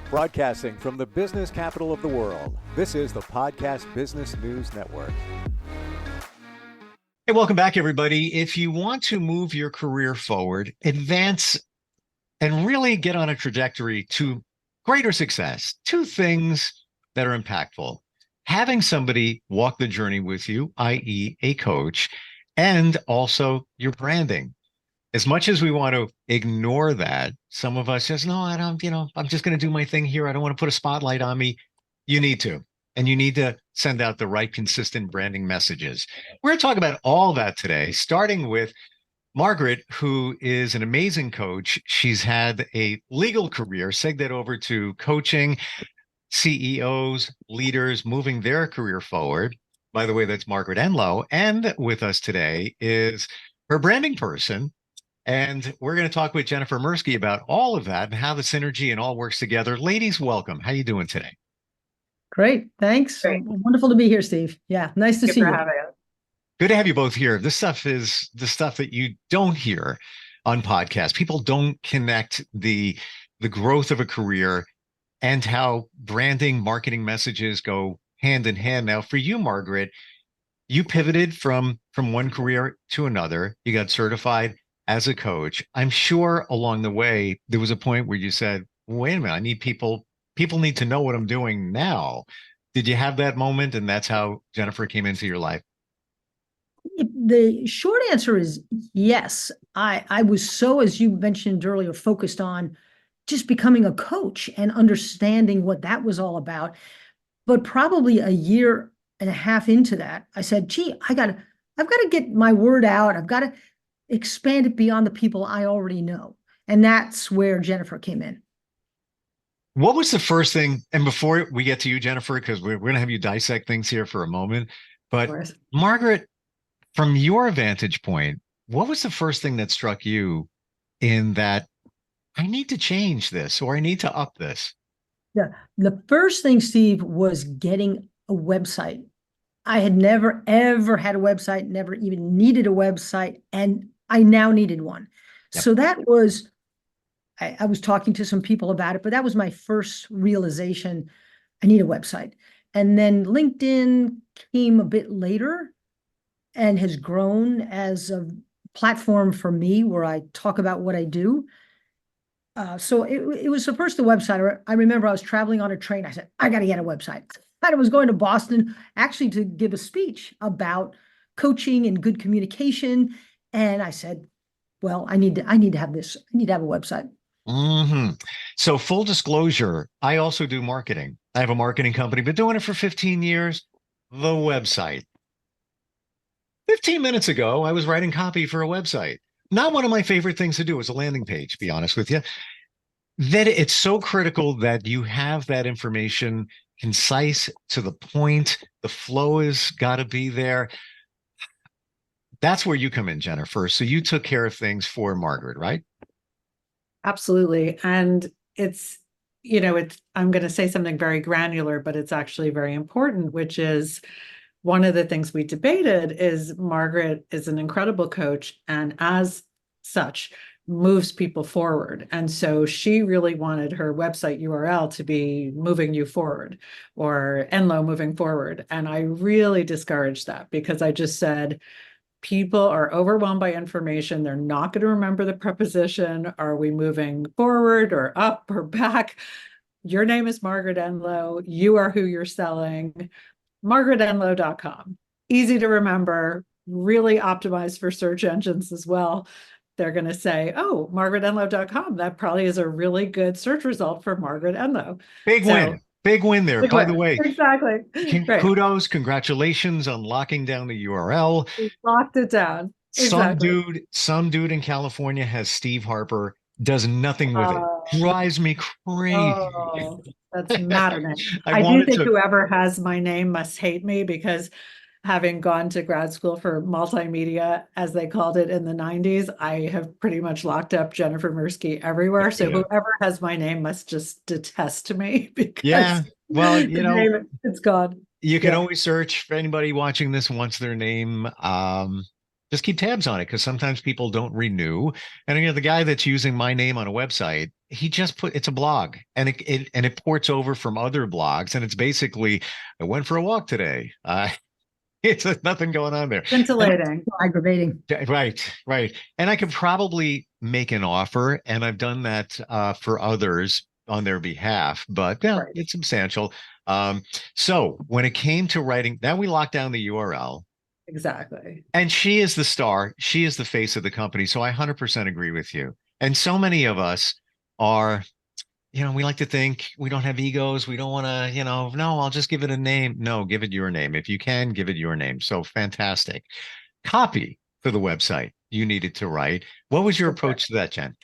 Broadcasting from the business capital of the world, this is the Podcast Business News Network. Hey, welcome back, everybody. If you want to move your career forward, advance, and really get on a trajectory to greater success, two things that are impactful. Having somebody walk the journey with you, i.e. a coach, and also your branding. As much as we want to ignore that, some of us says, no, I don't, I'm just going to do my thing here. I don't want to put a spotlight on me. You need to, and you need to send out the right consistent branding messages. We're going to talk about all that today, starting with Margaret, who is an amazing coach. She's had a legal career, segue that over to coaching CEOs, leaders, moving their career forward. By the way, that's Margaret Enloe. And with us today is her branding person. And we're going to talk with Jennifer Mirsky about all of that and how the synergy and all works together. Ladies, welcome. How you doing today? Great. Thanks. Great. Wonderful to be here, Steve. Yeah. Nice to see you. Good to have you both here. This stuff is the stuff that you don't hear on podcasts. People don't connect the growth of a career and how branding, marketing messages go hand in hand. Now, for you, Margaret, you pivoted from one career to another. You got certified as a coach. I'm sure along the way, there was a point where you said, wait a minute, I need people need to know what I'm doing now. Did you have that moment? And that's how Jennifer came into your life? The short answer is yes. I was so, as you mentioned earlier, focused on just becoming a coach and understanding what that was all about. But probably a year and a half into that, I said, gee, I've got to get my word out. I've got to expand it beyond the people I already know. And that's where Jennifer came in. What was the first thing? And before we get to you, Jennifer, because we're going to have you dissect things here for a moment. But Margaret, from your vantage point, what was the first thing that struck you in that I need to change this or I need to up this? Yeah. The first thing, Steve, was getting a website. I had never, ever had a website, never even needed a website, and I now needed one. Yep. So that was, I was talking to some people about it, but that was my first realization. I need a website. And then LinkedIn came a bit later and has grown as a platform for me where I talk about what I do. So it was the first the website. I remember I was traveling on a train. I said, I got to get a website. I was going to Boston actually to give a speech about coaching and good communication. And I said, well, I need to have this. I need to have a website. Mm-hmm. So full disclosure, I also do marketing. I have a marketing company, been doing it for 15 years. The website. 15 minutes ago, I was writing copy for a website. Not one of my favorite things to do is a landing page, to be honest with you. That it's so critical that you have that information concise, to the point. The flow has got to be there. That's where you come in, Jennifer. So you took care of things for Margaret, right? Absolutely. And I'm going to say something very granular, but it's actually very important, which is one of the things we debated is Margaret is an incredible coach and as such moves people forward. And so she really wanted her website URL to be moving you forward or Enloe moving forward. And I really discouraged that because I just said, people are overwhelmed by information. They're not going to remember the preposition. Are we moving forward or up or back? Your name is Margaret Enloe. You are who you're selling. MargaretEnloe.com. Easy to remember, really optimized for search engines as well. They're going to say, oh, MargaretEnloe.com. That probably is a really good search result for Margaret Enloe. Big win there. By the way, exactly. Kudos, congratulations on locking down the URL. We locked it down. Exactly. Some dude in California has Steve Harper, does nothing with it. Drives me crazy. Oh, that's maddening. I do think whoever has my name must hate me because having gone to grad school for multimedia, as they called it in the 90s, I have pretty much locked up Jennifer Mirsky everywhere. So whoever has my name must just detest me because it's gone. You can always search for anybody watching this wants their name. just keep tabs on it, because sometimes people don't renew. And again, the guy that's using my name on a website, he just put, it's a blog, and it ports over from other blogs, and it's basically, I went for a walk today. It's nothing going on there. Scintillating. Aggravating. Right. And I could probably make an offer, and I've done that for others on their behalf, but yeah, Right. it's substantial. So when it came to writing, now we locked down the URL, Exactly. and she is the star. She is the face of the company. So I 100% agree with you. And so many of us are, we like to think we don't have egos. We don't want to, no, I'll just give it a name. No, give it your name. If you can, give it your name. So fantastic. Copy for the website you needed to write. What was your approach to that, Jen?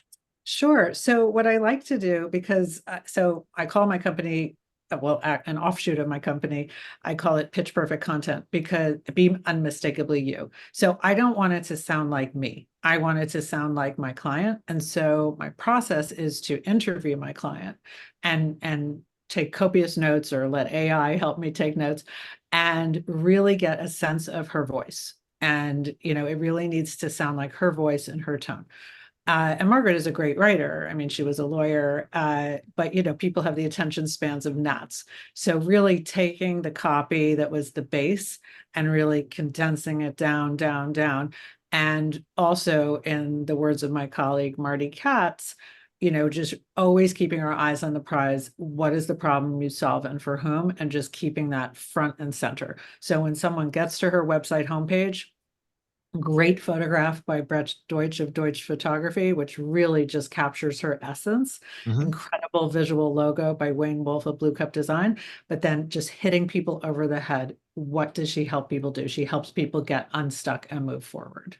Sure. So what I like to do, because so I call my company, well, an offshoot of my company, I call it Pitch Perfect Content, because be unmistakably you. So I don't want it to sound like me. I want it to sound like my client. And so my process is to interview my client and take copious notes, or let AI help me take notes, and really get a sense of her voice. And, it really needs to sound like her voice and her tone. And Margaret is a great writer. I mean, she was a lawyer, but people have the attention spans of gnats. So really taking the copy that was the base and really condensing it down, down, down. And also, in the words of my colleague, Marty Katz, just always keeping our eyes on the prize. What is the problem you solve, and for whom? And just keeping that front and center. So when someone gets to her website homepage, great photograph by Brett Deutsch of Deutsch Photography, which really just captures her essence. Mhm. Incredible visual logo by Wayne Wolf of Blue Cup Design, but then just hitting people over the head. What does she help people do? She helps people get unstuck and move forward.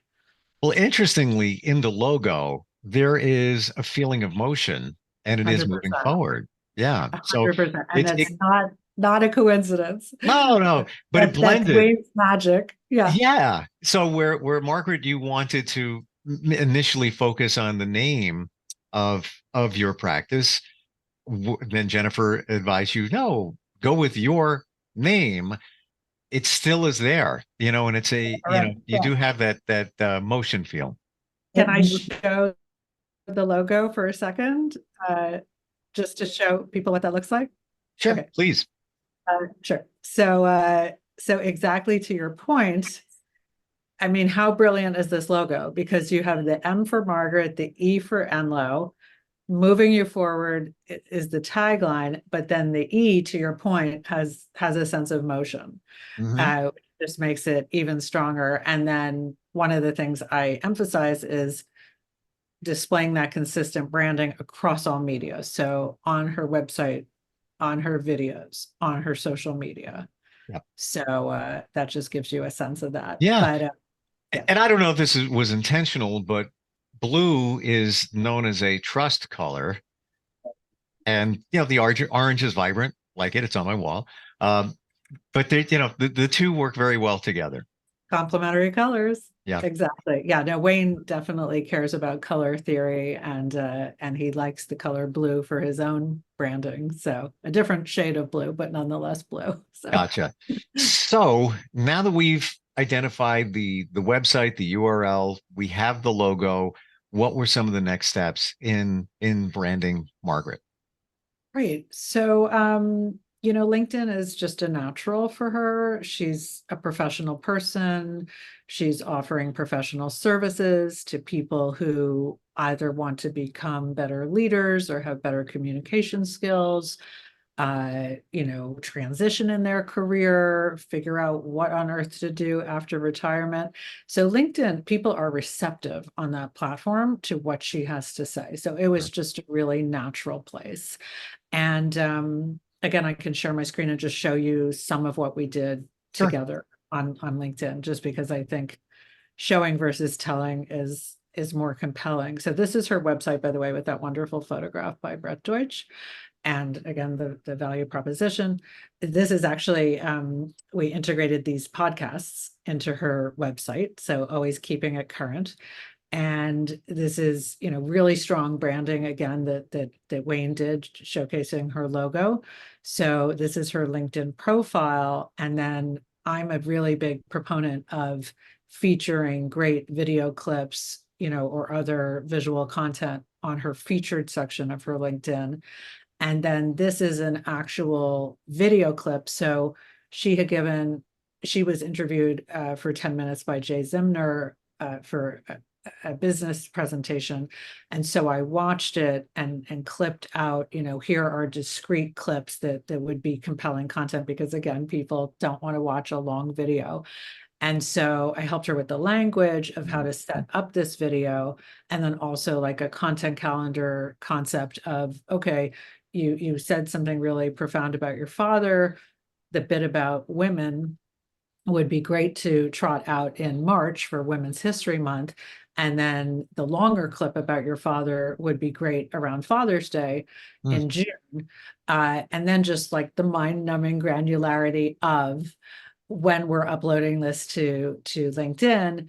Well, interestingly, in the logo, there is a feeling of motion, and it is moving 100%. forward. Yeah. So 100%. And it's that's not a coincidence. no, but it That's blended. Wayne's magic. Yeah. Yeah. So where Margaret, you wanted to initially focus on the name of your practice, then Jennifer advised you, no, go with your name. It still is there, and it's a, Right. you Yeah. do have that motion feel. Can I show the logo for a second, just to show people what that looks like? Sure, Okay. please. Sure. So exactly to your point, I mean, how brilliant is this logo? Because you have the M for Margaret, the E for Enloe, moving you forward is the tagline, but then the E, to your point, has a sense of motion. Mhm. Just makes it even stronger. And then one of the things I emphasize is displaying that consistent branding across all media. So on her website, on her videos, on her social media. Yep. So that just gives you a sense of that. Yeah. But yeah. And I don't know if this was intentional, but blue is known as a trust color. And, the orange is vibrant, like it's on my wall. But they, the two work very well together. Complementary colors. Yeah. Exactly. Yeah. No, Wayne definitely cares about color theory, and he likes the color blue for his own branding. So a different shade of blue, but nonetheless blue. So. Gotcha. So now that we've identified the website, the URL, we have the logo, what were some of the next steps in branding Margaret? Right. So LinkedIn is just a natural for her. She's a professional person. She's offering professional services to people who either want to become better leaders or have better communication skills, transition in their career, figure out what on earth to do after retirement. So LinkedIn, people are receptive on that platform to what she has to say. So it was just a really natural place. And again, I can share my screen and just show you some of what we did together on LinkedIn, just because I think showing versus telling is more compelling. So this is her website, by the way, with that wonderful photograph by Brett Deutsch. And again, the value proposition. This is actually, we integrated these podcasts into her website. So always keeping it current. And this is, really strong branding, again, that Wayne did, showcasing her logo. So this is her LinkedIn profile. And then I'm a really big proponent of featuring great video clips, or other visual content on her featured section of her LinkedIn. And then this is an actual video clip. So she was interviewed for 10 minutes by Jay Zimner for a business presentation. And so I watched it and clipped out, here are discrete clips that would be compelling content, because again, people don't want to watch a long video. And so I helped her with the language of how to set up this video, and then also like a content calendar concept of, okay, you said something really profound about your father. The bit about women would be great to trot out in March for Women's History Month. And then the longer clip about your father would be great around Father's Day in June. And then just like the mind-numbing granularity of, when we're uploading this to LinkedIn,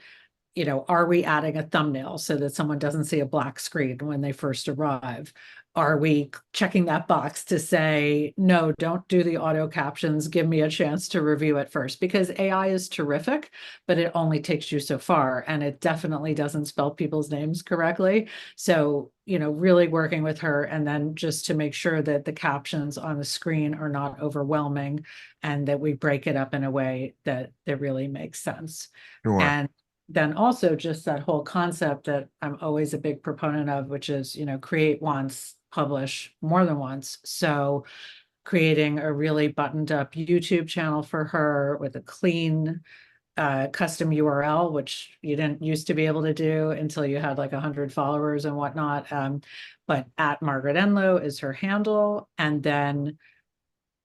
are we adding a thumbnail so that someone doesn't see a black screen when they first arrive? Are we checking that box to say, no, don't do the auto captions, give me a chance to review it first? Because AI is terrific, but it only takes you so far, and it definitely doesn't spell people's names correctly. So, really working with her, and then just to make sure that the captions on the screen are not overwhelming, and that we break it up in a way that really makes sense. Sure. And then also just that whole concept that I'm always a big proponent of, which is, create once, publish more than once. So creating a really buttoned up YouTube channel for her with a clean custom URL, which you didn't used to be able to do until you had like 100 followers and whatnot. But at Margaret Enloe is her handle, and then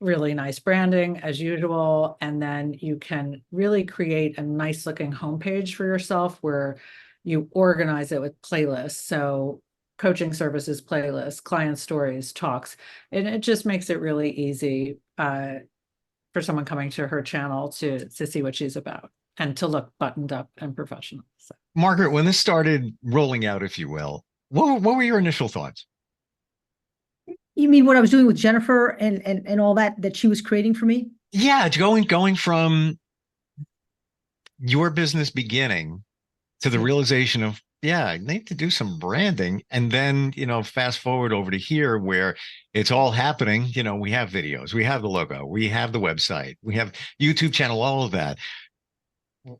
really nice branding as usual. And then you can really create a nice looking homepage for yourself where you organize it with playlists. So coaching services playlist, client stories, talks, and it just makes it really easy for someone coming to her channel to see what she's about and to look buttoned up and professional. So. Margaret, when this started rolling out, if you will, what were your initial thoughts? You mean what I was doing with Jennifer and all that she was creating for me? Yeah, it's going from your business beginning to the realization of, yeah, I need to do some branding. And then, fast forward over to here where it's all happening. We have videos, we have the logo, we have the website, we have YouTube channel, all of that.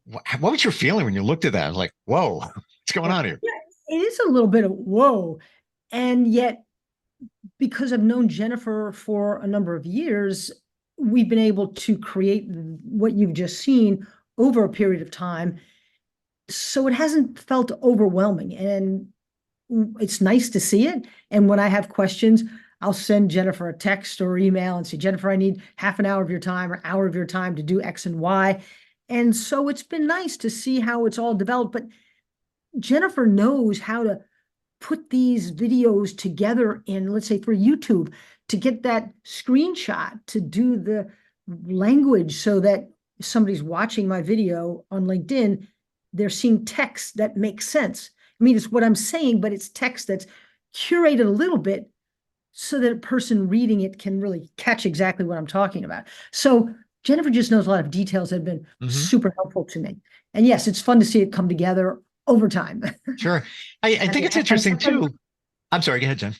What was your feeling when you looked at that? I was like, whoa, what's going on here? Yeah, it is a little bit of whoa. And yet, because I've known Jennifer for a number of years, we've been able to create what you've just seen over a period of time. So it hasn't felt overwhelming, and it's nice to see it. And when I have questions, I'll send Jennifer a text or email and say, Jennifer, I need half an hour of your time or hour of your time to do X and Y. And so it's been nice to see how it's all developed. But Jennifer knows how to put these videos together in, let's say, for YouTube, to get that screenshot, to do the language so that somebody's watching my video on LinkedIn, they're seeing text that makes sense. I mean, it's what I'm saying, but it's text that's curated a little bit so that a person reading it can really catch exactly what I'm talking about. So Jennifer just knows a lot of details that have been super helpful to me. And yes, it's fun to see it come together over time. Sure. I think it's interesting too. I'm sorry, go ahead, Jen.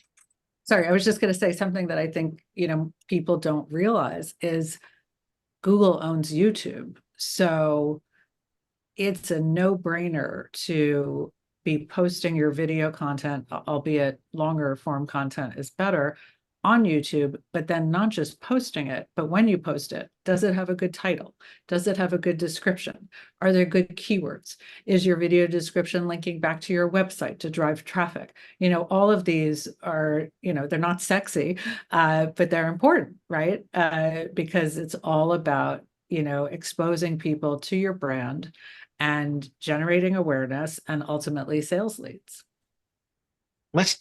Sorry, I was just going to say something that I think, people don't realize is Google owns YouTube. So it's a no-brainer to be posting your video content, albeit longer form content is better, on YouTube, but then not just posting it, but when you post it, does it have a good title? Does it have a good description? Are there good keywords? Is your video description linking back to your website to drive traffic? All of these are, they're not sexy, but they're important, right? Because it's all about, exposing people to your brand and generating awareness and ultimately sales leads.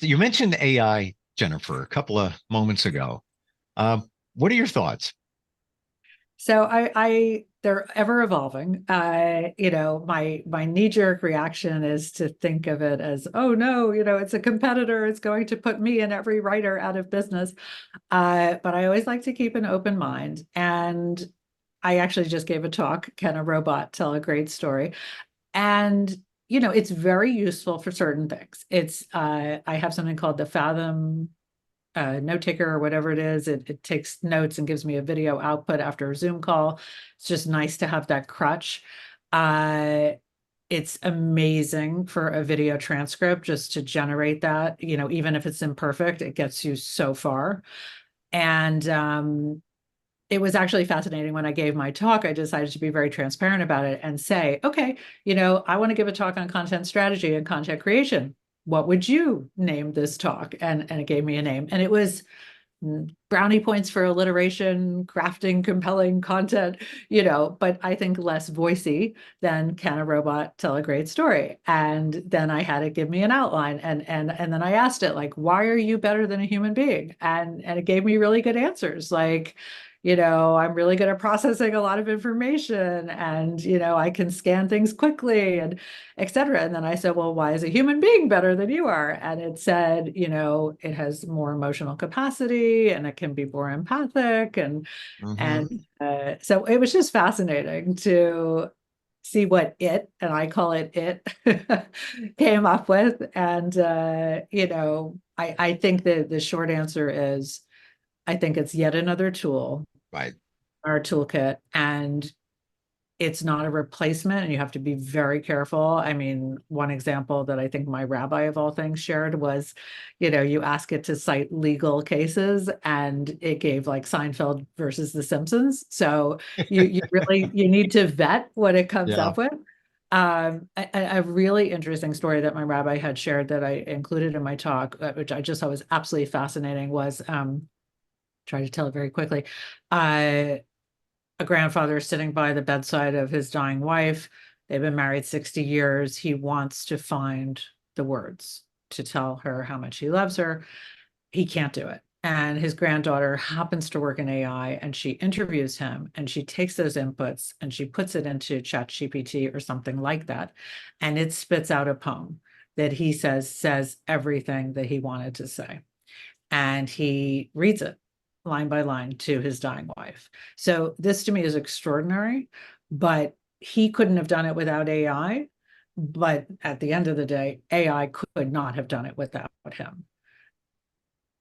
You mentioned AI, Jennifer, a couple of moments ago. What are your thoughts? So they're ever evolving. My knee-jerk reaction is to think of it as, oh no, it's a competitor. It's going to put me and every writer out of business. But I always like to keep an open mind. And I actually just gave a talk, Can a Robot Tell a Great Story? And, it's very useful for certain things. I have something called the Fathom note taker or whatever it is. It takes notes and gives me a video output after a Zoom call. It's just nice to have that crutch. It's amazing for a video transcript just to generate that, even if it's imperfect, it gets you so far. And it was actually fascinating when I gave my talk. I decided to be very transparent about it and say, okay, I want to give a talk on content strategy and content creation. What would you name this talk? And it gave me a name. And it was brownie points for alliteration, crafting compelling content, but I think less voicey than can a robot tell a great story. And then I had it give me an outline, and then I asked it, like, why are you better than a human being? And it gave me really good answers, like, I'm really good at processing a lot of information, and, I can scan things quickly, and et cetera. And then I said, well, why is a human being better than you are? And it said, it has more emotional capacity, and it can be more empathic. And so it was just fascinating to see what and I call it came up with. And, I think that the short answer is, I think it's yet another tool, Right. our toolkit, and it's not a replacement, and you have to be very careful. I mean, one example that I think my rabbi of all things shared was, you ask it to cite legal cases, and it gave like Seinfeld versus The Simpsons. So you really, you need to vet what it comes Yeah. up with. A really interesting story that my rabbi had shared that I included in my talk, which I just thought was absolutely fascinating, was try to tell it very quickly. A grandfather sitting by the bedside of his dying wife. They've been married 60 years. He wants to find the words to tell her how much he loves her. He can't do it. And his granddaughter happens to work in AI, and she interviews him, and she takes those inputs and she puts it into ChatGPT or something like that. And it spits out a poem that he says everything that he wanted to say. And he reads it line by line to his dying wife. So this to me is extraordinary, but he couldn't have done it without AI. But at the end of the day, AI could not have done it without him.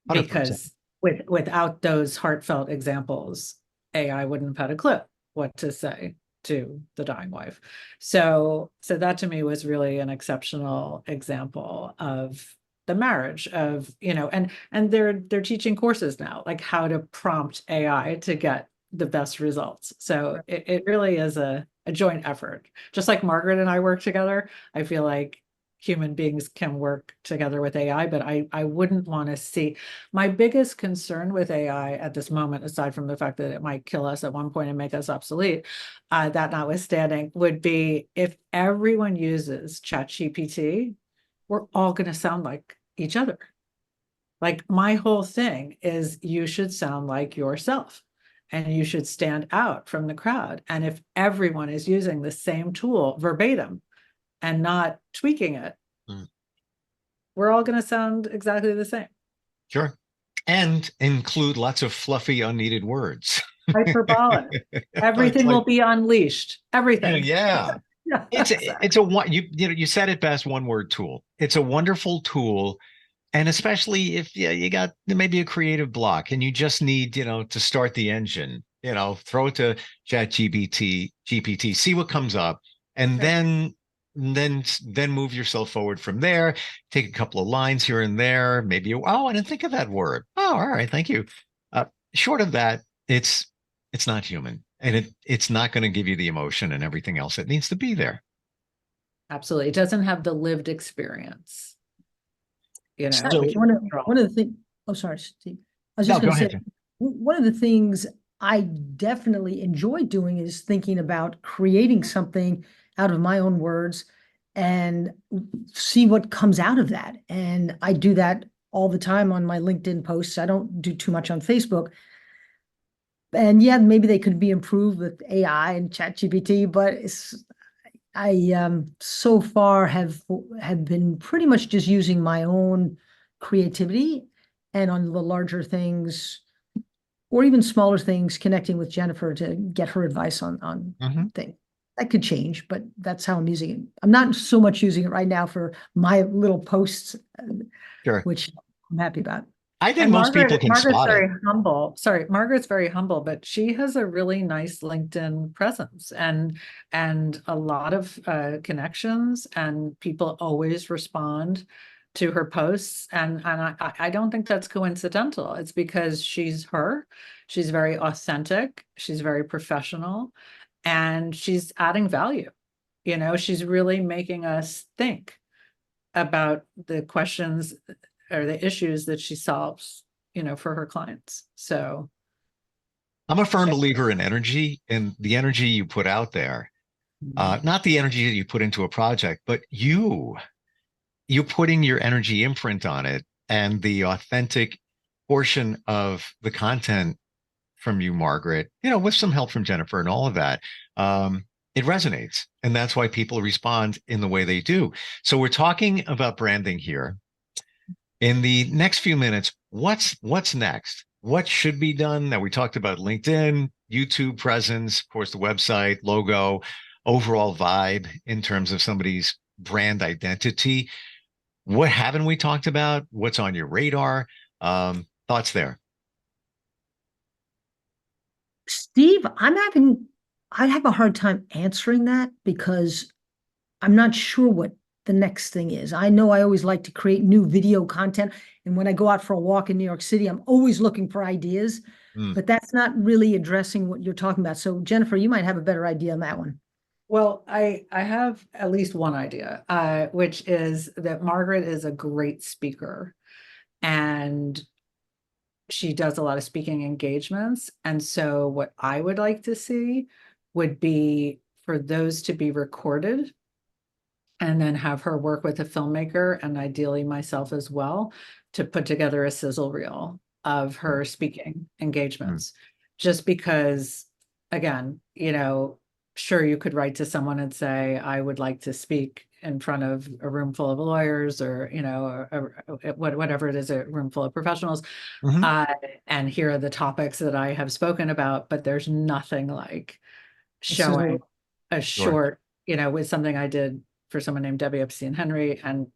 100%. Because without those heartfelt examples, AI wouldn't have had a clue what to say to the dying wife. So that to me was really an exceptional example of the marriage of, and they're teaching courses now, like how to prompt AI to get the best results. So it really is a joint effort. Just like Margaret and I work together, I feel like human beings can work together with AI, but I wouldn't want to see. My biggest concern with AI at this moment, aside from the fact that it might kill us at one point and make us obsolete, that notwithstanding, would be if everyone uses ChatGPT, we're all going to sound like each other. Like, my whole thing is you should sound like yourself, and you should stand out from the crowd. And if everyone is using the same tool verbatim and not tweaking it, we're all going to sound exactly the same. Sure. And include lots of fluffy, unneeded words. Hyperbolic. Everything will be unleashed. Everything. Yeah. You said it best, one word tool. It's a wonderful tool. And especially if you got maybe a creative block and you just need, to start the engine, throw it to GPT, see what comes up, and then move yourself forward from there. Take a couple of lines here and there. Maybe, I didn't think of that word. Oh, all right, thank you. Short of that, it's not human, and it's not going to give you the emotion and everything else that needs to be there. Absolutely, it doesn't have the lived experience. So, one of the things. Oh, sorry, Steve. I was just going to say, one of the things I definitely enjoy doing is thinking about creating something out of my own words and see what comes out of that. And I do that all the time on my LinkedIn posts. I don't do too much on Facebook. And yeah, maybe they could be improved with AI and ChatGPT, but I so far have been pretty much just using my own creativity, and on the larger things or even smaller things, connecting with Jennifer to get her advice on things. that could change, but that's how I'm using it. I'm not so much using it right now for my little posts, Sure. which I'm happy about. I think And most people can Margaret's spot it. very humble. Sorry, Margaret's very humble, but she has a really nice LinkedIn presence and a lot of connections, and people always respond to her posts. And I don't think that's coincidental. It's because she's her. She's very authentic. She's very professional, and she's adding value. You know, she's really making us think about the questions or the issues that she solves, you know, for her clients. So I'm a firm believer in energy and the energy you put out there. Not the energy that you put into a project, but you putting your energy imprint on it, and the authentic portion of the content from you, Margaret, with some help from Jennifer and all of that. It resonates. And that's why people respond in the way they do. So we're talking about branding here. In the next few minutes, what's next? What should be done? Now, we talked about LinkedIn, YouTube presence, of course, the website, logo, overall vibe in terms of somebody's brand identity. What haven't we talked about? What's on your radar? Thoughts there? Steve, I have a hard time answering that because I'm not sure what the next thing is. I know I always like to create new video content. And when I go out for a walk in New York City, I'm always looking for ideas, but that's not really addressing what you're talking about. So Jennifer, you might have a better idea on that one. well, I have at least one idea, which is that Margaret is a great speaker, and she does a lot of speaking engagements. And so what I would like to see would be for those to be recorded and then have her work with a filmmaker, and ideally myself as well, to put together a sizzle reel of her speaking engagements. Just because, again, sure, you could write to someone and say, I would like to speak in front of a room full of lawyers, or, whatever it is, a room full of professionals. And here are the topics that I have spoken about, but there's nothing like showing a short, with something I did for someone named Debbie Epstein Henry. And,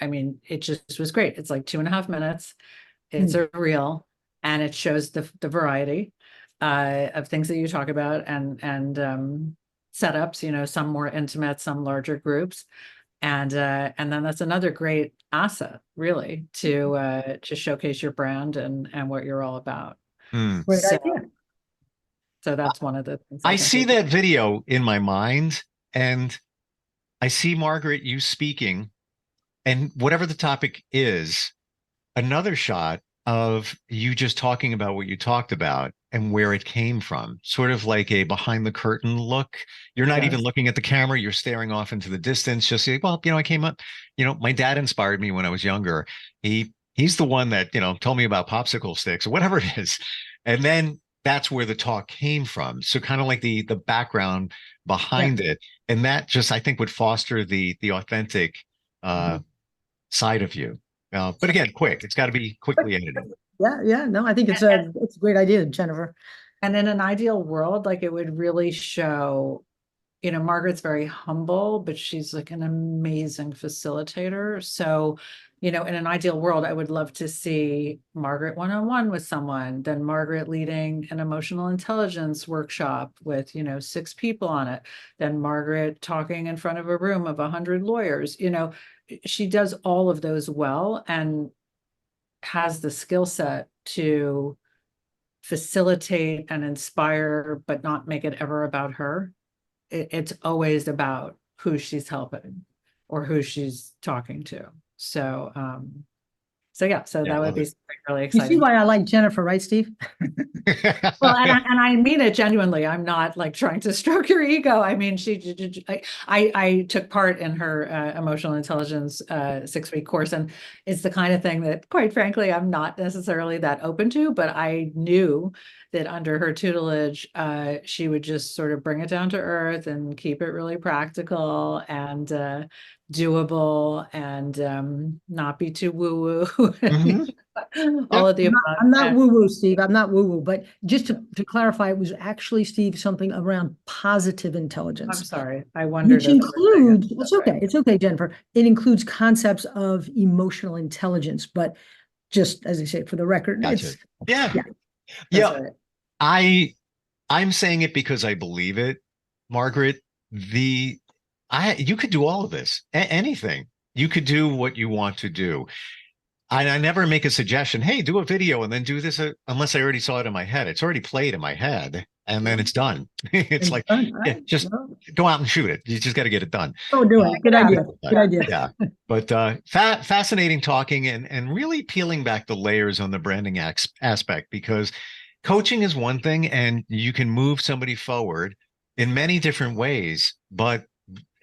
I mean, it just was great. It's like 2.5 minutes. It's a reel, and it shows the variety of things that you talk about, and setups, some more intimate, some larger groups. And then that's another great asset, really, to showcase your brand and what you're all about. Great idea. So that's one of the things I think see is- that video in my mind, and I see Margaret, you speaking, and whatever the topic is, another shot of you just talking about what you talked about and where it came from, sort of like a behind the curtain look. You're not even looking at the camera, you're staring off into the distance, just saying, well, I came up, my dad inspired me when I was younger. He's the one that, told me about popsicle sticks or whatever it is. And then that's where the talk came from. So kind of like the background behind it. And that just, I think, would foster the authentic side of you. But again, quick. It's got to be quickly edited. Yeah. No, I think it's a great idea, Jennifer. And in an ideal world, like, it would really show, Margaret's very humble, but she's like an amazing facilitator. So, in an ideal world, I would love to see Margaret one-on-one with someone, then Margaret leading an emotional intelligence workshop with, 6 people on it, then Margaret talking in front of a room of 100 lawyers. She does all of those well, and has the skill set to facilitate and inspire, but not make it ever about her. It's always about who she's helping or who she's talking to. So, so that would be really You exciting. see why I like Jennifer, right, Steve? Well, and I mean it genuinely. I'm not like trying to stroke your ego. I mean, I took part in her emotional intelligence 6-week course, and it's the kind of thing that, quite frankly, I'm not necessarily that open to, but I knew that under her tutelage, she would just sort of bring it down to earth and keep it really practical and doable and not be too woo-woo. All of the above. I'm not woo-woo, Steve. I'm not woo-woo, but just to clarify, it was actually, Steve, something around positive I'm intelligence. sorry. I wondered. Which includes, it's okay. It's okay, Jennifer. It includes concepts of emotional intelligence, but just as I say, for the record, Gotcha. it's Yeah. Right. I'm saying it because I believe it, Margaret. You could do all of this, anything. You could do what you want to do. I never make a suggestion, hey, do a video and then do this, unless I already saw it in my head. It's already played in my head and then it's done. It's like, done, yeah, right? just go out and shoot it. You just got to get it done. Oh, do it. Good idea. Good idea. Yeah. But fascinating talking and really peeling back the layers on the branding aspect, because coaching is one thing and you can move somebody forward in many different ways. But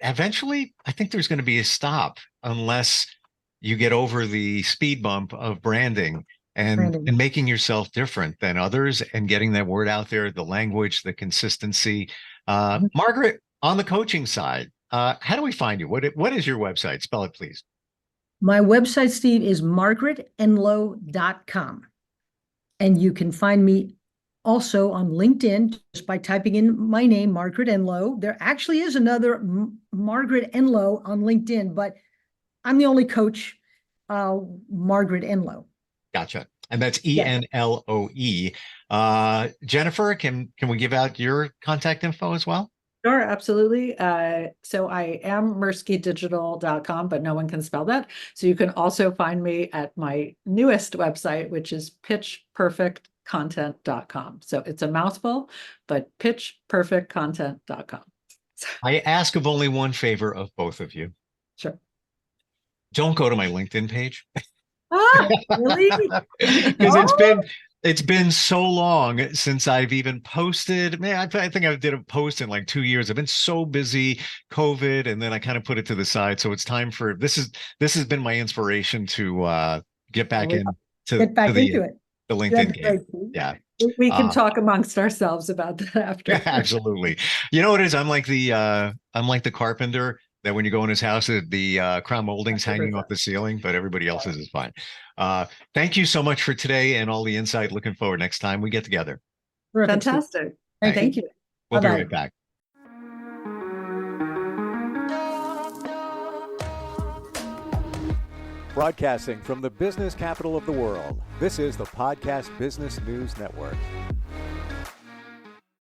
eventually, I think there's going to be a stop unless you get over the speed bump of branding and making yourself different than others and getting that word out there, the language, the consistency. Margaret, on the coaching side, how do we find you? What is your website? Spell it, please. My website, Steve, is margaretenloe.com. And you can find me also on LinkedIn just by typing in my name, Margaret Enloe. There actually is another Margaret Enloe on LinkedIn, but I'm the only coach, Margaret Enloe. Gotcha. And that's Enloe. Jennifer, can we give out your contact info as well? Sure, absolutely. So I am mirskydigital.com, but no one can spell that. So you can also find me at my newest website, which is pitchperfectcontent.com. So it's a mouthful, but pitchperfectcontent.com. I ask of only one favor of both of you. Sure. Don't go to my LinkedIn page. Really? Because it's been so long since I've even posted. Man, I think I did a post in like 2 years. I've been so busy, COVID, and then I kind of put it to the side. So it's time for this has been my inspiration to get back into it. The LinkedIn game. Yeah. We can talk amongst ourselves about that after. Absolutely. You know what it is? I'm like the carpenter that when you go in his house, the crown molding's hanging off the ceiling, but everybody else's is fine. Thank you so much for today and all the insight. Looking forward next time we get together. Fantastic. Thank you. We'll be right back. Broadcasting from the business capital of the world, this is the Podcast Business News Network.